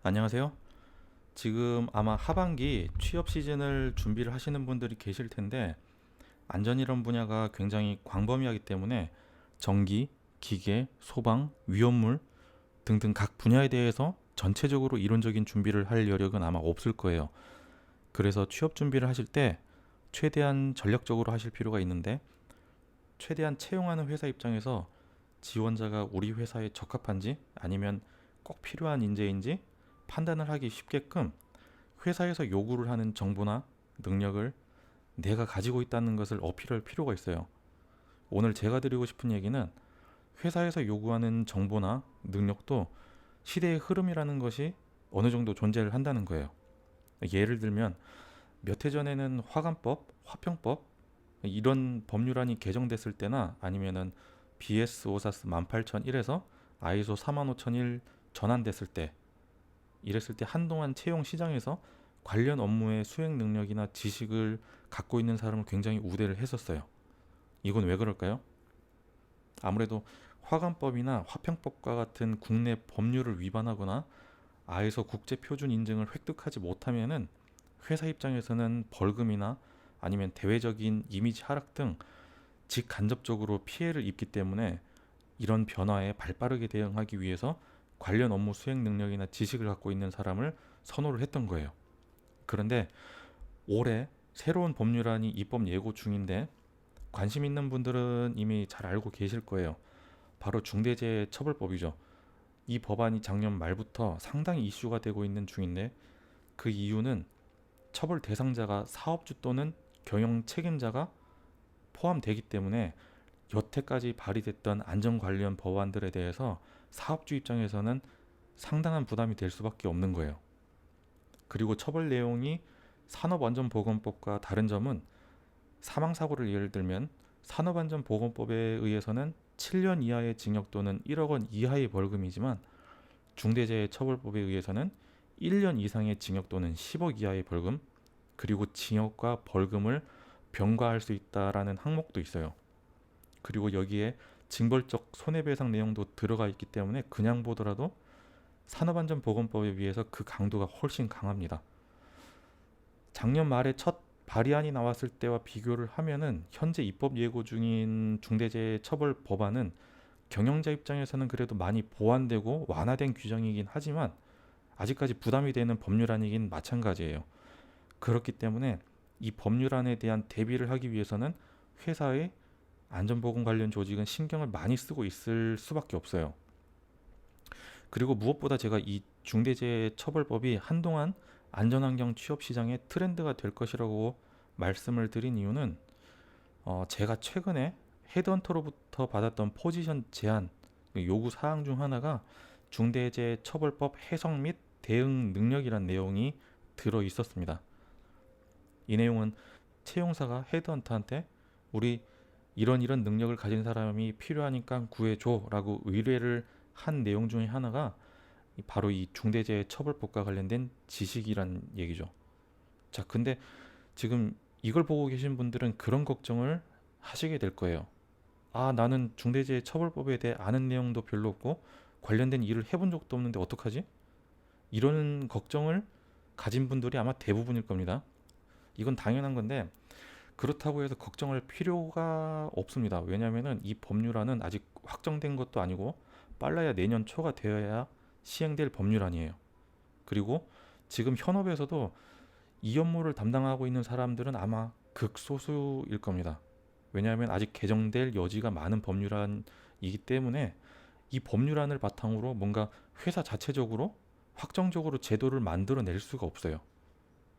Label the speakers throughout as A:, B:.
A: 안녕하세요. 지금 아마 하반기 취업 시즌을 준비를 하시는 분들이 계실 텐데 안전이론 분야가 굉장히 광범위하기 때문에 전기, 기계, 소방, 위험물 등등 각 분야에 대해서 전체적으로 이론적인 준비를 할 여력은 아마 없을 거예요. 그래서 취업 준비를 하실 때 최대한 전략적으로 하실 필요가 있는데 최대한 채용하는 회사 입장에서 지원자가 우리 회사에 적합한지 아니면 꼭 필요한 인재인지 판단을 하기 쉽게끔 회사에서 요구를 하는 정보나 능력을 내가 가지고 있다는 것을 어필할 필요가 있어요. 오늘 제가 드리고 싶은 얘기는 회사에서 요구하는 정보나 능력도 시대의 흐름이라는 것이 어느 정도 존재를 한다는 거예요. 예를 들면 몇 해 전에는 화관법, 화평법 이런 법률안이 개정됐을 때나 아니면은 BS 오사스 18001에서 ISO 35001 전환됐을 때 이랬을 때 한동안 채용 시장에서 관련 업무의 수행 능력이나 지식을 갖고 있는 사람을 굉장히 우대를 했었어요. 이건 왜 그럴까요? 아무래도 화관법이나 화평법과 같은 국내 법률을 위반하거나 ISO 국제 표준 인증을 획득하지 못하면은 회사 입장에서는 벌금이나 아니면 대외적인 이미지 하락 등 직간접적으로 피해를 입기 때문에 이런 변화에 발빠르게 대응하기 위해서 관련 업무 수행 능력이나 지식을 갖고 있는 사람을 선호를 했던 거예요. 그런데 올해 새로운 법률안이 입법 예고 중인데 관심 있는 분들은 이미 잘 알고 계실 거예요. 바로 중대재해처벌법이죠. 이 법안이 작년 말부터 상당히 이슈가 되고 있는 중인데 그 이유는 처벌 대상자가 사업주 또는 경영 책임자가 포함되기 때문에 여태까지 발의됐던 안전 관련 법안들에 대해서 사업주 입장에서는 상당한 부담이 될 수밖에 없는 거예요. 그리고 처벌 내용이 산업안전보건법과 다른 점은 사망사고를 예를 들면 산업안전보건법에 의해서는 7년 이하의 징역 또는 1억 원 이하의 벌금이지만 중대재해처벌법에 의해서는 1년 이상의 징역 또는 10억 이하의 벌금 그리고 징역과 벌금을 병과할 수 있다라는 항목도 있어요. 그리고 여기에 징벌적 손해배상 내용도 들어가 있기 때문에 그냥 보더라도 산업안전보건법에 비해서 그 강도가 훨씬 강합니다. 작년 말에 첫 발의안이 나왔을 때와 비교를 하면은 현재 입법 예고 중인 중대재해처벌 법안은 경영자 입장에서는 그래도 많이 보완되고 완화된 규정이긴 하지만 아직까지 부담이 되는 법률안이긴 마찬가지예요. 그렇기 때문에 이 법률안에 대한 대비를 하기 위해서는 회사의 안전보건 관련 조직은 신경을 많이 쓰고 있을 수밖에 없어요. 그리고 무엇보다 제가 이 중대재해처벌법이 한동안 안전환경 취업 시장의 트렌드가 될 것이라고 말씀을 드린 이유는 제가 최근에 헤드헌터로부터 받았던 포지션 제한 요구 사항 중 하나가 중대재해처벌법 해석 및 대응 능력이란 내용이 들어 있었습니다. 이 내용은 채용사가 헤드헌터한테 우리 이런 능력을 가진 사람이 필요하니까 구해줘라고 의뢰를 한 내용 중에 하나가 바로 이 중대재해처벌법과 관련된 지식이란 얘기죠. 자, 근데 지금 이걸 보고 계신 분들은 그런 걱정을 하시게 될 거예요. 아, 나는 중대재해처벌법에 대해 아는 내용도 별로 없고 관련된 일을 해본 적도 없는데 어떡하지? 이런 걱정을 가진 분들이 아마 대부분일 겁니다. 이건 당연한 건데 그렇다고 해서 걱정할 필요가 없습니다. 왜냐하면 이 법률안은 아직 확정된 것도 아니고 빨라야 내년 초가 되어야 시행될 법률안이에요. 그리고 지금 현업에서도 이 업무를 담당하고 있는 사람들은 아마 극소수일 겁니다. 왜냐하면 아직 개정될 여지가 많은 법률안이기 때문에 이 법률안을 바탕으로 뭔가 회사 자체적으로 확정적으로 제도를 만들어낼 수가 없어요.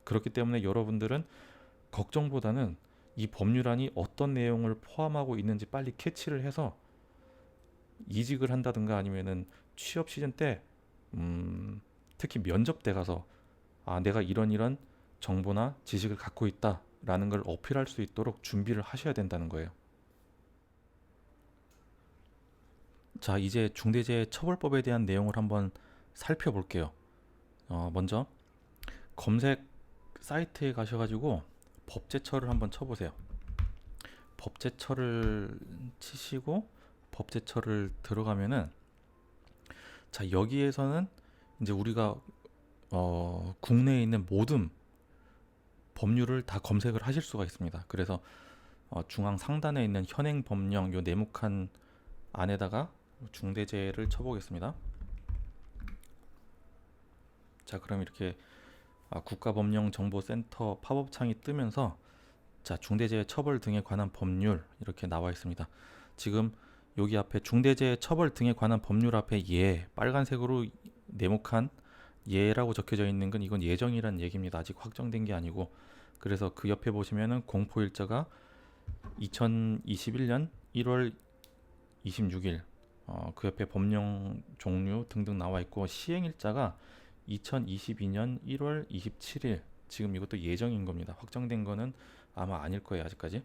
A: 그렇기 때문에 여러분들은 걱정보다는 이 법률안이 어떤 내용을 포함하고 있는지 빨리 캐치를 해서 이직을 한다든가 아니면은 취업 시즌 때 특히 면접 때 가서 아, 내가 이런 정보나 지식을 갖고 있다라는 걸 어필할 수 있도록 준비를 하셔야 된다는 거예요. 자, 이제 중대재해처벌법에 대한 내용을 한번 살펴볼게요. 먼저 검색 사이트에 가셔가지고 법제처를 한번 쳐보세요. 법제처를 치시고 법제처를 들어가면은 자, 여기에서는 이제 우리가 국내에 있는 모든 법률을 다 검색을 하실 수가 있습니다. 그래서 중앙 상단에 있는 현행 법령 요 네모칸 안에다가 중대재해를 쳐보겠습니다. 자, 그럼 이렇게 국가법령정보센터 팝업 창이 뜨면서 자, 중대재해 처벌 등에 관한 법률 이렇게 나와 있습니다. 지금 여기 앞에 중대재해 처벌 등에 관한 법률 앞에 예, 빨간색으로 네모칸 예라고 적혀져 있는 건 이건 예정이란 얘기입니다. 아직 확정된 게 아니고. 그래서 그 옆에 보시면은 공포일자가 2021년 1월 26일, 그 옆에 법령 종류 등등 나와 있고, 시행일자가 2022년 1월 27일. 지금 이것도 예정인 겁니다. 확정된 거는 아마 아닐 거예요, 아직까지.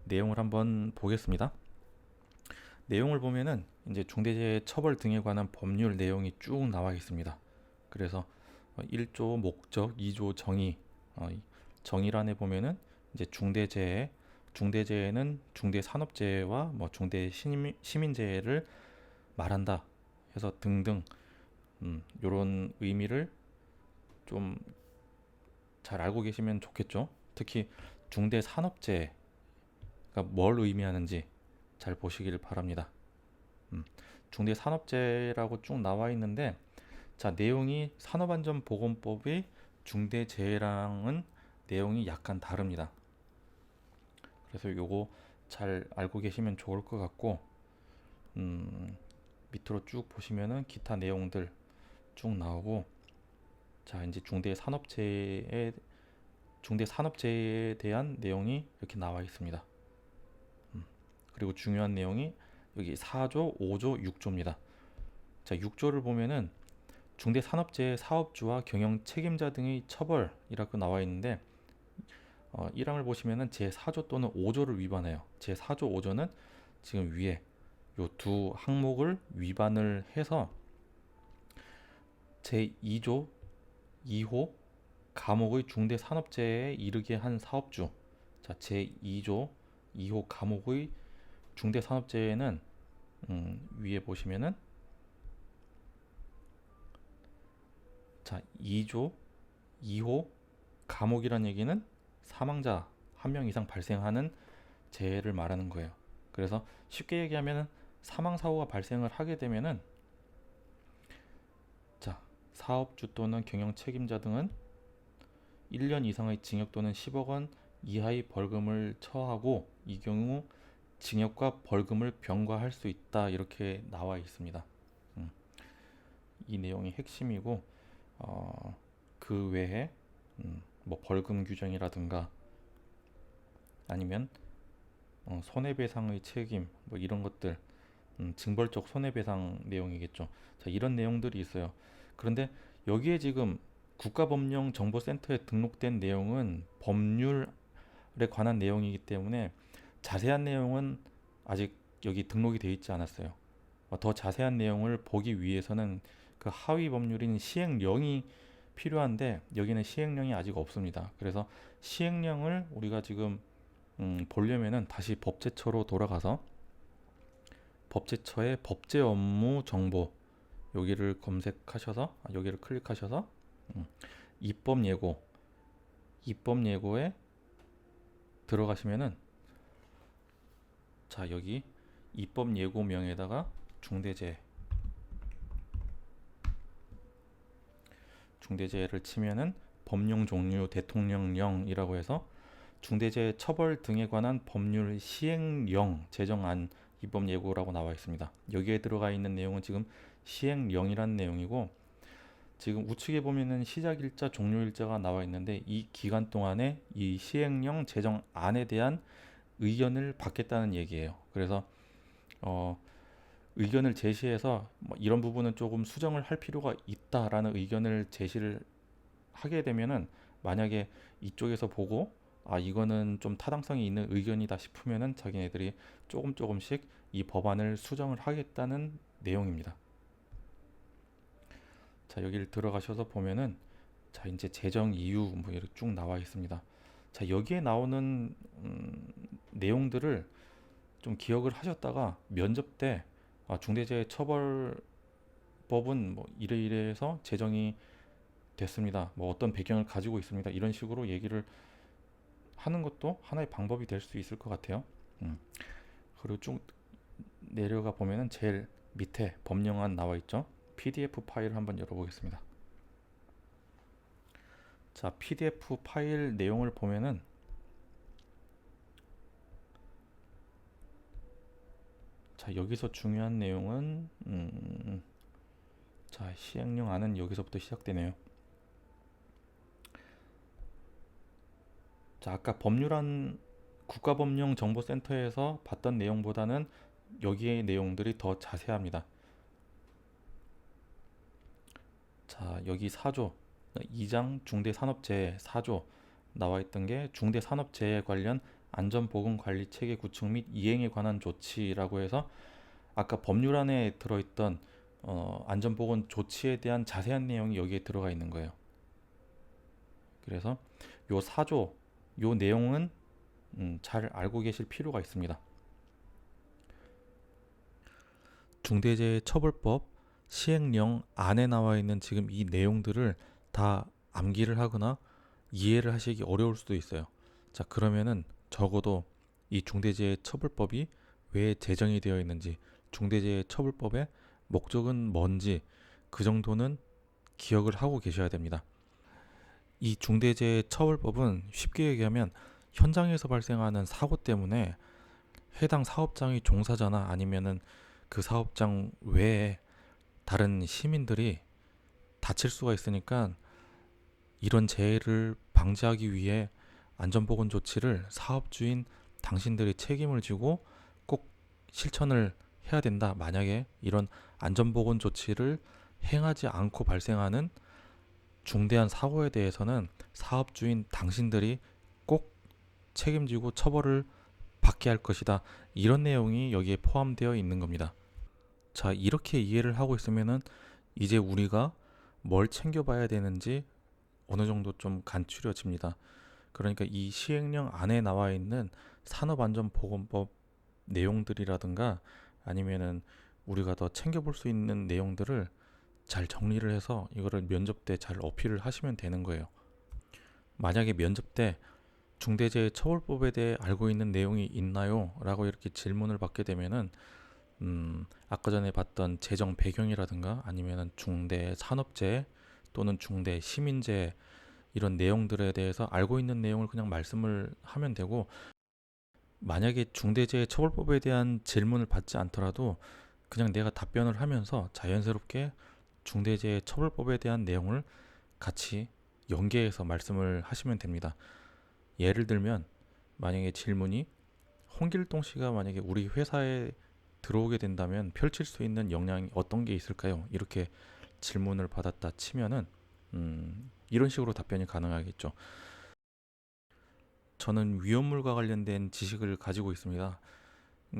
A: 내용을 한번 보겠습니다. 내용을 보면은 이제 중대재해 처벌 등에 관한 법률 내용이 쭉 나와 있습니다. 그래서 1조 목적, 2조 정의, 정의란에 보면은 이제 중대재해는 중대산업재해와 뭐 중대시민재해를 말한다 해서 등등 요런 의미를 좀 잘 알고 계시면 좋겠죠. 특히 중대산업재해가 뭘 의미하는지 잘 보시길 바랍니다. 중대산업재해라고 쭉 나와 있는데, 자, 내용이 산업안전보건법의 중대재해랑은 내용이 약간 다릅니다. 그래서 요거 잘 알고 계시면 좋을 것 같고, 밑으로 쭉 보시면은 기타 내용들 쭉 나오고, 자, 이제 중대산업재해에 대한 내용이 이렇게 나와 있습니다. 그리고 중요한 내용이 여기 4조, 5조, 6조입니다. 자, 6조를 보면은 중대산업재해 사업주와 경영 책임자 등의 처벌이라고 나와 있는데, 1항을 보시면은 제4조 또는 5조를 위반해요. 제4조, 5조는 지금 위에 요 두 항목을 위반을 해서 제2조 2호 감옥의 중대산업재해에 이르게 한 사업주. 자, 제2조 2호 감옥의 중대산업재해는 위에 보시면은 자, 2조 2호 감옥이란 얘기는 사망자 1명 이상 발생하는 재해를 말하는 거예요. 그래서 쉽게 얘기하면 사망 사고가 발생을 하게 되면은 자, 사업주 또는 경영 책임자 등은 1년 이상의 징역 또는 10억 원 이하의 벌금을 처하고, 이 경우 징역과 벌금을 병과할 수 있다 이렇게 나와 있습니다. 이 내용이 핵심이고, 그 외에 뭐 벌금 규정이라든가 아니면 손해배상의 책임 뭐 이런 것들, 징벌적 손해배상 내용이겠죠. 자, 이런 내용들이 있어요. 그런데 여기에 지금 국가법령정보센터에 등록된 내용은 법률에 관한 내용이기 때문에 자세한 내용은 아직 여기 등록이 되어 있지 않았어요. 더 자세한 내용을 보기 위해서는 그 하위 법률인 시행령이 필요한데, 여기는 시행령이 아직 없습니다. 그래서 시행령을 우리가 지금 보려면은 다시 법제처로 돌아가서 법제처의 법제 업무 정보 여기를 검색하셔서 여기를 클릭하셔서 입법 예고에 들어가시면은 자, 여기 입법 예고명에다가 중대재해를 치면은 법령 종류 대통령령이라고 해서 중대재해 처벌 등에 관한 법률 시행령 제정안 입법 예고라고 나와 있습니다. 여기에 들어가 있는 내용은 지금 시행령이란 내용이고, 지금 우측에 보면은 시작일자, 종료일자가 나와 있는데, 이 기간 동안에 이 시행령 제정안에 대한 의견을 받겠다는 얘기예요. 그래서 의견을 제시해서 뭐 이런 부분은 조금 수정을 할 필요가 있다라는 의견을 제시를 하게 되면은, 만약에 이쪽에서 보고 이거는 좀 타당성이 있는 의견이다 싶으면은 자기네들이 조금씩 이 법안을 수정을 하겠다는 내용입니다. 자, 여기를 들어가셔서 보면은 자, 이제 제정 이유 뭐 이렇게 쭉 나와 있습니다. 자, 여기에 나오는 내용들을 좀 기억을 하셨다가 면접 때 중대재해 처벌 법은 뭐 이래이래해서 제정이 됐습니다. 뭐 어떤 배경을 가지고 있습니다. 이런 식으로 얘기를 하는 것도 하나의 방법이 될 수 있을 것 같아요. 음. 그리고 쭉 내려가 보면은 제일 밑에 법령안 나와 있죠. PDF 파일 한번 열어보겠습니다. 자, PDF 파일 내용을 보면은 자, 여기서 중요한 내용은 자, 시행령안은 여기서부터 시작되네요. 자, 아까 법률안 국가법령정보센터에서 봤던 내용보다는 여기의 내용들이 더 자세합니다. 자, 여기 4조 2장 중대산업재해 4조 나와 있던 게 중대산업재해 관련 안전보건관리체계 구축 및 이행에 관한 조치라고 해서 아까 법률안에 들어있던 안전보건 조치에 대한 자세한 내용이 여기에 들어가 있는 거예요. 그래서 요 4조 요 내용은 잘 알고 계실 필요가 있습니다. 중대재해처벌법 시행령 안에 나와 있는 지금 이 내용들을 다 암기를 하거나 이해를 하시기 어려울 수도 있어요. 자, 그러면은 적어도 이 중대재해처벌법이 왜 제정이 되어 있는지, 중대재해처벌법의 목적은 뭔지 그 정도는 기억을 하고 계셔야 됩니다. 이 중대재해처벌법은 쉽게 얘기하면 현장에서 발생하는 사고 때문에 해당 사업장의 종사자나 아니면은 그 사업장 외에 다른 시민들이 다칠 수가 있으니까 이런 재해를 방지하기 위해 안전보건 조치를 사업주인 당신들이 책임을 지고 꼭 실천을 해야 된다. 만약에 이런 안전보건 조치를 행하지 않고 발생하는 중대한 사고에 대해서는 사업주인 당신들이 꼭 책임지고 처벌을 받게 할 것이다. 이런 내용이 여기에 포함되어 있는 겁니다. 자, 이렇게 이해를 하고 있으면은 이제 우리가 뭘 챙겨봐야 되는지 어느 정도 좀 간추려집니다. 그러니까 이 시행령 안에 나와 있는 산업안전보건법 내용들이라든가 아니면은 우리가 더 챙겨볼 수 있는 내용들을 잘 정리를 해서 이거를 면접 때 잘 어필을 하시면 되는 거예요. 만약에 면접 때 중대재해처벌법에 대해 알고 있는 내용이 있나요? 라고 이렇게 질문을 받게 되면은 아까 전에 봤던 재정 배경이라든가 아니면은 중대 산업재해 또는 중대 시민재해 이런 내용들에 대해서 알고 있는 내용을 그냥 말씀을 하면 되고, 만약에 중대재해처벌법에 대한 질문을 받지 않더라도 그냥 내가 답변을 하면서 자연스럽게 중대재해처벌법에 대한 내용을 같이 연계해서 말씀을 하시면 됩니다. 예를 들면 만약에 질문이 홍길동 씨가 만약에 우리 회사에 들어오게 된다면 펼칠 수 있는 역량이 어떤 게 있을까요? 이렇게 질문을 받았다 치면은 이런 식으로 답변이 가능하겠죠. 저는 위험물과 관련된 지식을 가지고 있습니다.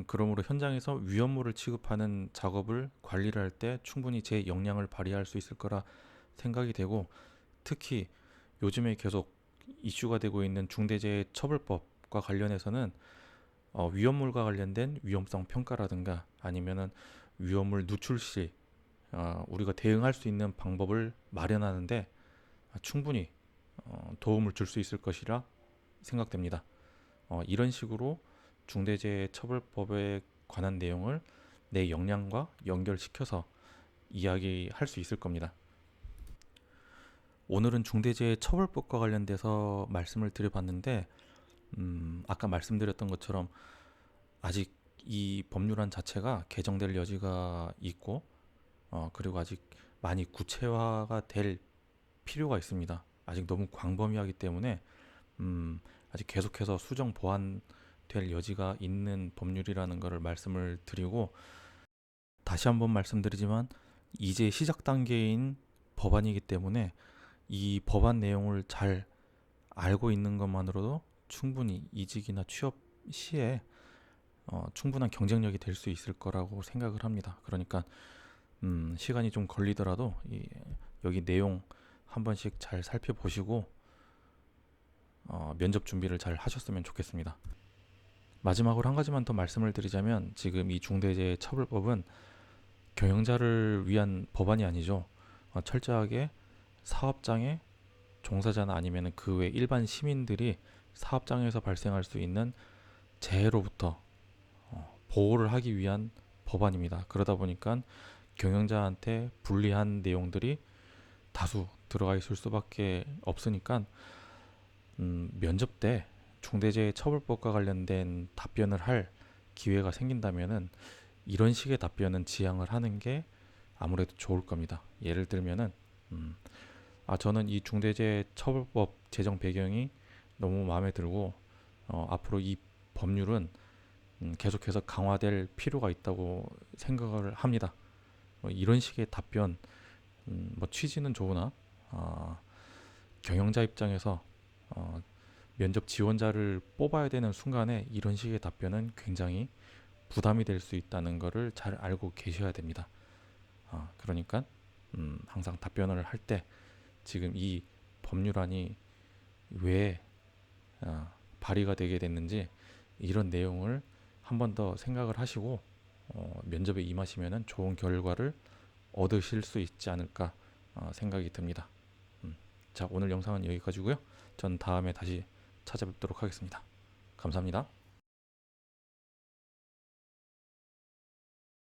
A: 그러므로 현장에서 위험물을 취급하는 작업을 관리를 할 때 충분히 제 역량을 발휘할 수 있을 거라 생각이 되고, 특히 요즘에 계속 이슈가 되고 있는 중대재해처벌법과 관련해서는 위험물과 관련된 위험성 평가라든가 아니면은 위험물 누출 시 우리가 대응할 수 있는 방법을 마련하는데 충분히 도움을 줄 수 있을 것이라 생각됩니다. 이런 식으로 중대재해처벌법에 관한 내용을 내 역량과 연결시켜서 이야기할 수 있을 겁니다. 오늘은 중대재해처벌법과 관련돼서 말씀을 드려봤는데 아까 말씀드렸던 것처럼 아직 이 법률안 자체가 개정될 여지가 있고 그리고 아직 많이 구체화가 될 필요가 있습니다. 아직 너무 광범위하기 때문에 아직 계속해서 수정 보완될 여지가 있는 법률이라는 것을 말씀을 드리고, 다시 한번 말씀드리지만 이제 시작 단계인 법안이기 때문에 이 법안 내용을 잘 알고 있는 것만으로도 충분히 이직이나 취업 시에 충분한 경쟁력이 될 수 있을 거라고 생각을 합니다. 그러니까 시간이 좀 걸리더라도 여기 내용 한 번씩 잘 살펴보시고 면접 준비를 잘 하셨으면 좋겠습니다. 마지막으로 한 가지만 더 말씀을 드리자면 지금 이 중대재해처벌법은 경영자를 위한 법안이 아니죠. 철저하게 사업장의 종사자나 아니면 그 외 일반 시민들이 사업장에서 발생할 수 있는 재해로부터 보호를 하기 위한 법안입니다. 그러다 보니까 경영자한테 불리한 내용들이 다수 들어가 있을 수밖에 없으니까 면접 때 중대재해처벌법과 관련된 답변을 할 기회가 생긴다면은 이런 식의 답변은 지양을 하는 게 아무래도 좋을 겁니다. 예를 들면은 저는 이 중대재해처벌법 제정 배경이 너무 마음에 들고 앞으로 이 법률은 계속해서 강화될 필요가 있다고 생각을 합니다. 이런 식의 답변, 뭐 취지는 좋으나 경영자 입장에서 면접 지원자를 뽑아야 되는 순간에 이런 식의 답변은 굉장히 부담이 될 수 있다는 것을 잘 알고 계셔야 됩니다. 그러니까 항상 답변을 할 때 지금 이 법률안이 왜 발의가 되게 됐는지 이런 내용을 한 번 더 생각을 하시고 면접에 임하시면 좋은 결과를 얻으실 수 있지 않을까 생각이 듭니다. 자, 오늘 영상은 여기까지고요. 전 다음에 다시 찾아뵙도록 하겠습니다. 감사합니다.